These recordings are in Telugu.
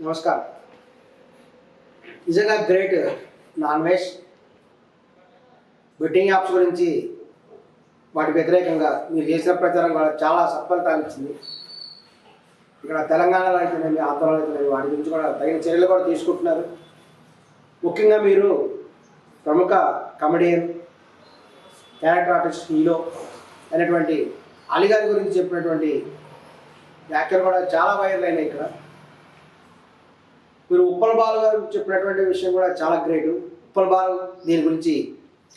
నమస్కారం. నిజంగా great non veg betting apps గురించి వాటి వ్యతిరేకంగా మీరు చేసిన ప్రచారం కూడా చాలా సఫలతాలు ఇచ్చింది. ఇక్కడ తెలంగాణలో అయితేనేమి, ఆంధ్రలో అయితేనేమి వాటి గురించి కూడా తగిన చర్యలు కూడా తీసుకుంటున్నారు. ముఖ్యంగా మీరు ప్రముఖ కమెడియన్, క్యారెక్టర్ ఆర్టిస్ట్, హీరో అయినటువంటి అలీ గారి గురించి చెప్పినటువంటి వ్యాఖ్యలు కూడా చాలా వైరల్ అయినాయి. ఇక్కడ మీరు ఉప్పల్ బాలు గారు చెప్పినటువంటి విషయం కూడా చాలా గ్రేట్. ఉప్పల్ బాలు దీని గురించి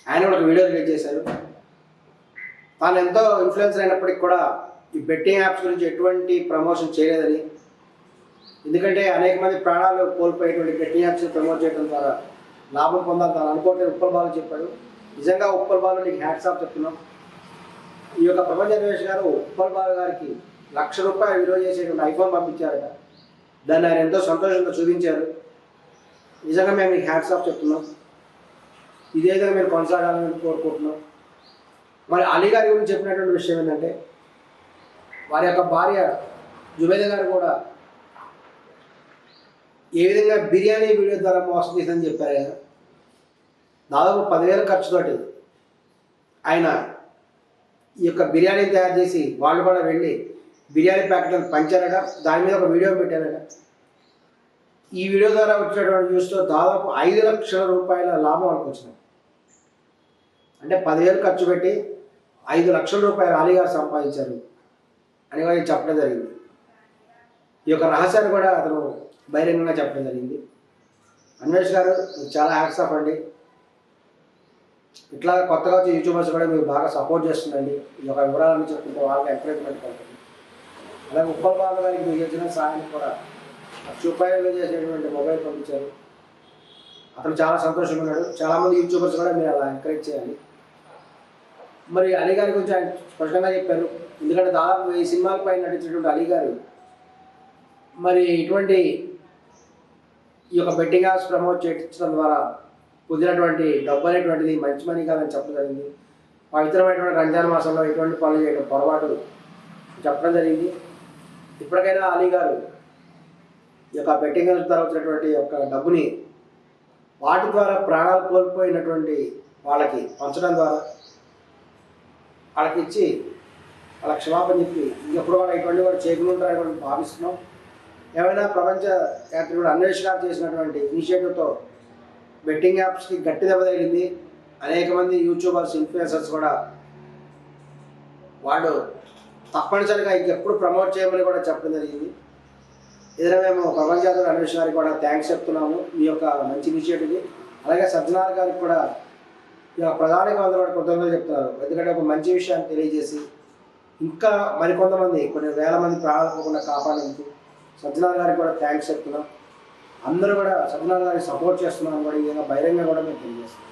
ఆయన కూడా ఒక వీడియో రిలీజ్ చేశారు. తాను ఎంతో ఇన్ఫ్లుయెన్సర్ అయినప్పటికీ కూడా ఈ బెట్టింగ్ యాప్స్ గురించి ఎటువంటి ప్రమోషన్ చేయలేదని, ఎందుకంటే అనేక మంది ప్రాణాలు కోల్పోయేటువంటి బెట్టింగ్ యాప్స్ ప్రమోట్ చేయడం ద్వారా లాభం పొందాలి తాను అనుకోవట్లేదు ఉప్పల్ బాలు చెప్పాడు. నిజంగా ఉప్పల్ బాలు నీకు హ్యాట్స్ ఆఫ్ చెప్తున్నాం. ఈ యొక్క ప్రపంచ నివేష్ గారు ఉప్పల్ బాలు గారికి ₹1,00,000 విలువ చేసేటువంటి ఐఫోన్ పంపించారట. దాన్ని ఆయన ఎంతో సంతోషంతో చూపించారు. నిజంగా మేము మీకు హ్యాట్స్ ఆఫ్ చెప్తున్నాం. ఇదే విధంగా మీరు కొనసాగాలని కోరుకుంటున్నాం. మరి అలీ గారి గురించి చెప్పినటువంటి విషయం ఏంటంటే, వారి యొక్క భార్య జుబేదా గారు కూడా ఏ విధంగా బిర్యానీ వీడియో ద్వారా మోసం చేసిందని చెప్పారు. ఆయన దాదాపు 10,000 ఖర్చుతోటి ఆయన ఈ యొక్క బిర్యానీ తయారు చేసి వాళ్ళు కూడా వెళ్ళి బిర్యానీ ప్యాకెట్లను పంచారట. దాని మీద ఒక వీడియో పెట్టారట. ఈ వీడియో ద్వారా వచ్చినటువంటి వ్యూస్తో దాదాపు ₹5,00,000 లాభం అనుకొచ్చినాయి. అంటే 10,000 ఖర్చు పెట్టి ₹5,00,000 అలీ గారు సంపాదించారు అని వారికి చెప్పడం జరిగింది. ఈ యొక్క రహస్యాన్ని కూడా అతను బహిరంగంగా చెప్పడం జరిగింది. అన్వేష్ గారు చాలా హ్యాట్స్ ఆఫ్ అండి. ఇట్లా కొత్తగా వచ్చే యూట్యూబర్స్ కూడా మీరు బాగా సపోర్ట్ చేస్తుందండి. ఈ యొక్క వివరాలను చెప్తుంటే వాళ్ళకి ఎంకరేజ్మెంట్ కలుగుతుంది. అలాగే ఉప్పల్ బాలు గారికి మీరు చేసిన సాయాన్ని కూడా ₹1,00,000 చేసేటువంటి మొబైల్ పంపించారు. అతను చాలా సంతోషంగా ఉన్నాడు. చాలామంది యూట్యూబర్స్ కూడా మీరు అలా ఎంకరేజ్ చేయాలి. మరి అలీ గారి గురించి ఆయన స్పష్టంగా చెప్పారు. ఎందుకంటే దాదాపు 1000 సినిమాలపై నటించినటువంటి అలీ గారు మరి ఇటువంటి ఈ యొక్క బెట్టింగ్ యాప్స్ ప్రమోట్ చేయించడం ద్వారా పొందినటువంటి డబ్బు అనేటువంటిది మంచి మనీ కాదని చెప్పడం జరిగింది. పవిత్రమైనటువంటి రంజాన్ మాసంలో ఎటువంటి పనులు చేయడం పొరపాటు చెప్పడం జరిగింది. ఇప్పటికైనా అలీ గారు ఈ యొక్క బెట్టింగ్ యాప్స్ ద్వారా వచ్చినటువంటి యొక్క డబ్బుని వాటి ద్వారా ప్రాణాలు కోల్పోయినటువంటి వాళ్ళకి పంచడం ద్వారా వాళ్ళకి ఇచ్చి వాళ్ళ క్షమాపణ చెప్పి ఇంకెప్పుడు వాళ్ళు ఇటువంటి కూడా చేయకుంటారని భావిస్తున్నాం. ఏమైనా ప్రపంచ యాత్రికుడు అన్వేష్ గారు చేసినటువంటి ఇనిషియేటివ్తో బెట్టింగ్ యాప్స్కి గట్టి దెబ్బ తగిలింది. అనేక మంది యూట్యూబర్స్, ఇన్ఫ్లుయెన్సర్స్ కూడా వాళ్ళు తప్పనిసరిగా ఇంకెప్పుడు ప్రమోట్ చేయమని కూడా చెప్పడం జరిగింది. ఏదైనా మేము ప్రపంచ యాత్రికుడు అన్వేష్ గారికి కూడా థ్యాంక్స్ చెప్తున్నాము మీ యొక్క మంచి ఇనిషియేటివ్కి. అలాగే సజ్జనార్ గారికి కూడా ఇక ప్రధానంగా అందరూ కూడా కృతజ్ఞతలు చెప్తున్నారు. ఎందుకంటే ఒక మంచి విషయాన్ని తెలియజేసి ఇంకా మరికొంతమంది కొన్ని వేల మంది ప్రాణాలు పోకుండా కాపాడేందుకు సజ్జనార్ గారికి కూడా థ్యాంక్స్ చెప్తున్నాం. అందరూ కూడా సజ్జనార్ గారికి సపోర్ట్ చేస్తున్నాం కూడా ఈ విధంగా బహిరంగంగా కూడా మేము తెలియజేస్తున్నాం.